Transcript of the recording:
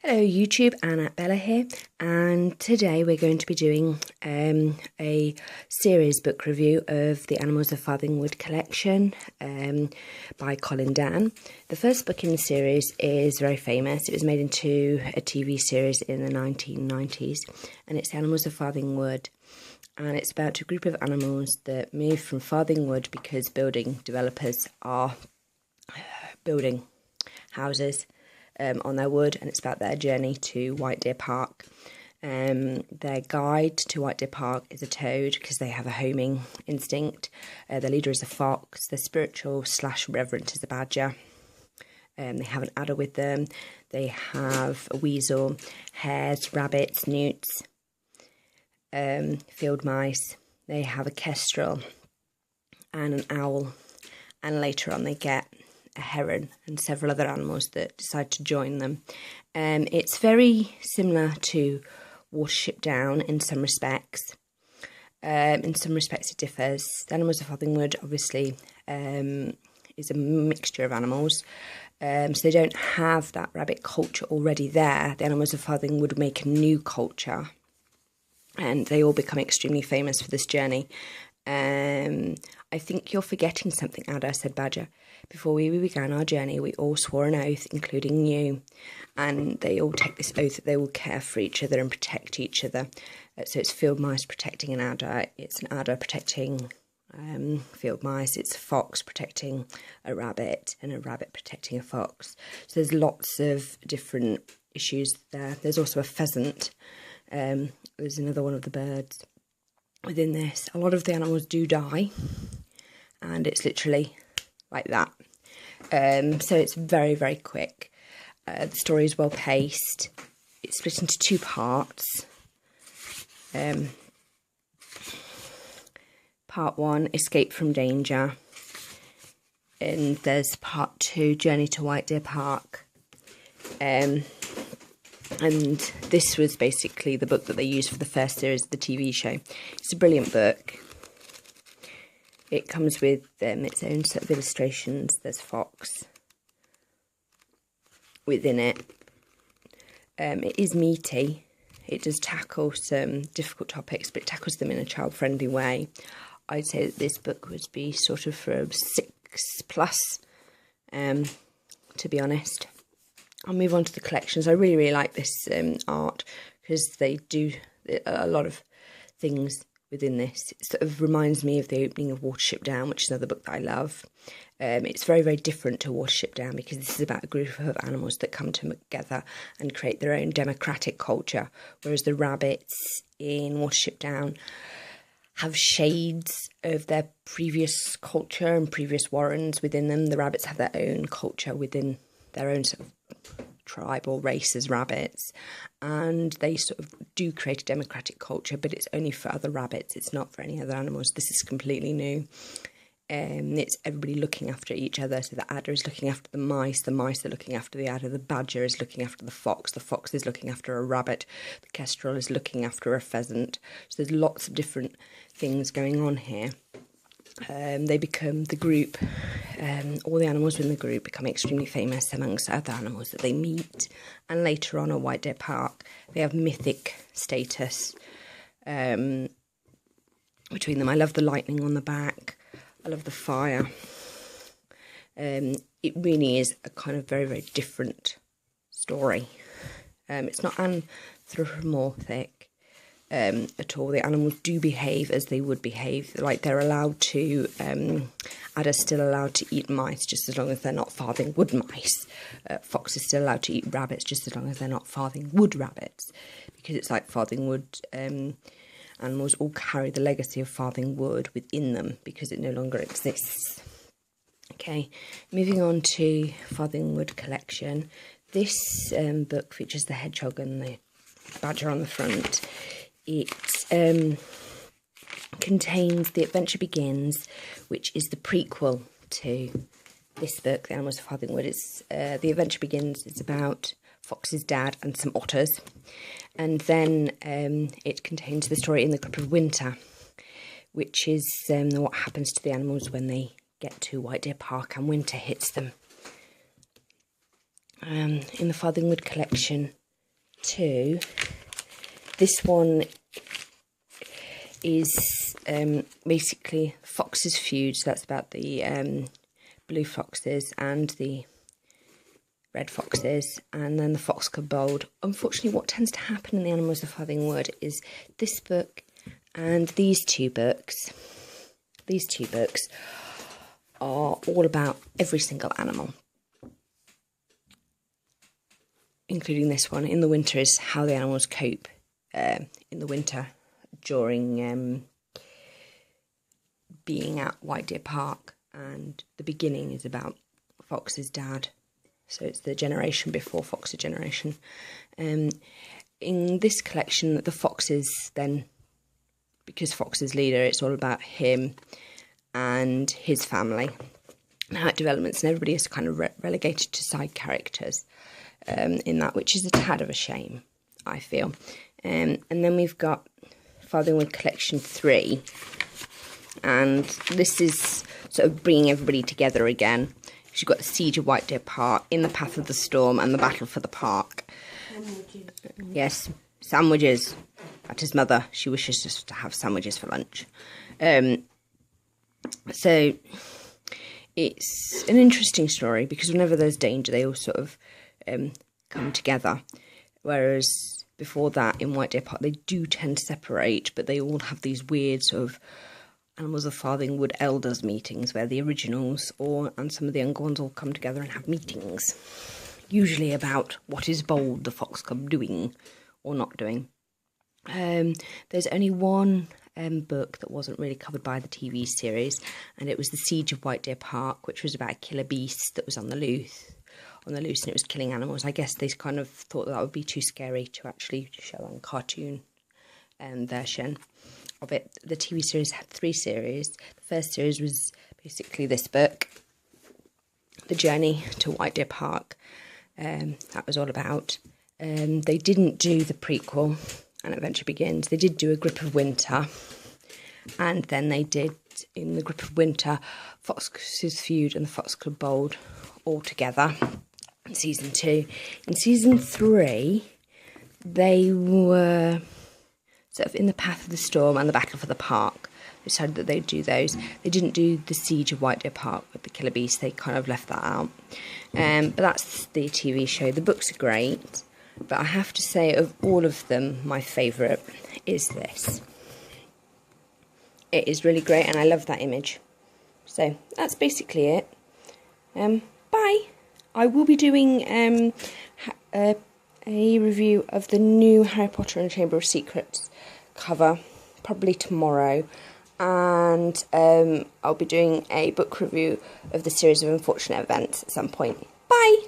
Hello YouTube, Anna Bella here, and today we're going to be doing a series book review of the Animals of Farthing Wood collection by Colin, Dann. The first book in the series is very famous. It was made into a TV series in the 1990s, and it's the Animals of Farthing Wood. And it's about a group of animals that move from Farthing Wood because building developers are building houses on their wood, and it's about their journey to White Deer Park. Their guide to White Deer Park is a toad because they have a homing instinct. Their leader is a fox. Their spiritual / reverend is a badger. They have an adder with them. They have a weasel, hares, rabbits, newts, field mice. They have a kestrel and an owl, and later on they get a heron and several other animals that decide to join them. It's very similar to Watership Down in some respects. In some respects it differs. The Animals of Farthing Wood obviously is a mixture of animals, so they don't have that rabbit culture already there. The Animals of Farthing Wood make a new culture, and they all become extremely famous for this journey. I think you're forgetting something, Ada, said Badger. Before we began our journey, we all swore an oath, including you. And they all take this oath that they will care for each other and protect each other. So it's field mice protecting an adder. It's an adder protecting field mice. It's a fox protecting a rabbit, and a rabbit protecting a fox. So there's lots of different issues there. There's also a pheasant. There's another one of the birds within this. A lot of the animals do die, and it's literally like that. So it's very, very quick. The story is well paced. It's split into two parts. Part 1, Escape from Danger, and there's part 2, Journey to White Deer Park. And this was basically the book that they used for the first series of the TV show. It's a brilliant book. It comes with its own set of illustrations. There's a fox within it. It is meaty. It does tackle some difficult topics, but it tackles them in a child-friendly way. I'd say that this book would be sort of for 6+, to be honest. I'll move on to the collections. I really, really like this art because they do a lot of things within this. It sort of reminds me of the opening of Watership Down, which is another book that I love. It's very, very different to Watership Down because this is about a group of animals that come together and create their own democratic culture, whereas the rabbits in Watership Down have shades of their previous culture and previous warrens within them. The rabbits have their own culture within their own sort of tribe or race as rabbits, and they sort of do create a democratic culture, but it's only for other rabbits. It's not for any other animals. This is completely new. It's everybody looking after each other. So the adder is looking after the mice are looking after the adder, the badger is looking after the fox is looking after a rabbit, the kestrel is looking after a pheasant. So there's lots of different things going on here. They become the group, all the animals in the group become extremely famous amongst other animals that they meet, and later on at White Deer Park they have mythic status between them. I love the lightning on the back. I love the fire. It really is a kind of very, very different story. It's not anthropomorphic at all. The animals do behave as they would behave. Like they're allowed to, adders still allowed to eat mice just as long as they're not Farthing Wood mice. Fox is still allowed to eat rabbits just as long as they're not Farthing Wood rabbits. Because it's like Farthing Wood animals all carry the legacy of Farthing Wood within them because it no longer exists. Okay, moving on to Farthing Wood collection. This book features the hedgehog and the badger on the front. It contains The Adventure Begins, which is the prequel to this book, The Animals of Farthing Wood. The Adventure Begins is about Fox's dad and some otters, and then it contains the story In the Grip of Winter, which is what happens to the animals when they get to White Deer Park and winter hits them. In the Farthing Wood collection, to, this one is basically Fox's feud. So that's about the blue foxes and the red foxes, and then the fox kobold. Unfortunately, what tends to happen in the Animals of Farthing Wood is this book and these two books are all about every single animal, including this one. In the winter is how the animals cope in the winter during being at White Deer Park, and the beginning is about Fox's dad. So it's the generation before Fox's generation. In this collection, the foxes then, because Fox is leader, it's all about him and his family and how it develops, and everybody is kind of relegated to side characters in that, which is a tad of a shame, I feel. And then we've got Farthing Wood Collection 3, and this is sort of bringing everybody together again. You've got the Siege of White Deer Park, In the Path of the Storm, and the Battle for the Park. Sandwiches. Yes, sandwiches. At his mother, she wishes us to have sandwiches for lunch. So it's an interesting story, because whenever there's danger, they all sort of come together. Whereas before that, in White Deer Park, they do tend to separate, but they all have these weird sort of Animals of Farthing Wood elders meetings, where the originals and some of the younger ones all come together and have meetings, usually about what is Bold the Fox Cub doing or not doing. There's only one book that wasn't really covered by the TV series, and it was The Siege of White Deer Park, which was about a killer beast that was on the loose, and it was killing animals. I guess they kind of thought that would be too scary to actually show on cartoon version of it. The TV series had 3 series. The first series was basically this book, The Journey to White Deer Park. That was all about. They didn't do the prequel, An Adventure Begins. They did do A Grip of Winter, and then they did, in The Grip of Winter, Fox's Feud and the Fox Kobold all together in season 2. In season 3, they were sort of In the Path of the Storm and the Battle for the Park. They decided that they'd do those. They didn't do the Siege of White Deer Park with the killer beast. They kind of left that out. But that's the TV show. The books are great, but I have to say, of all of them, my favourite is this. It is really great, and I love that image. So that's basically it. Bye. I will be doing a review of the new Harry Potter and the Chamber of Secrets cover, probably tomorrow, and I'll be doing a book review of the series of unfortunate events at some point. Bye!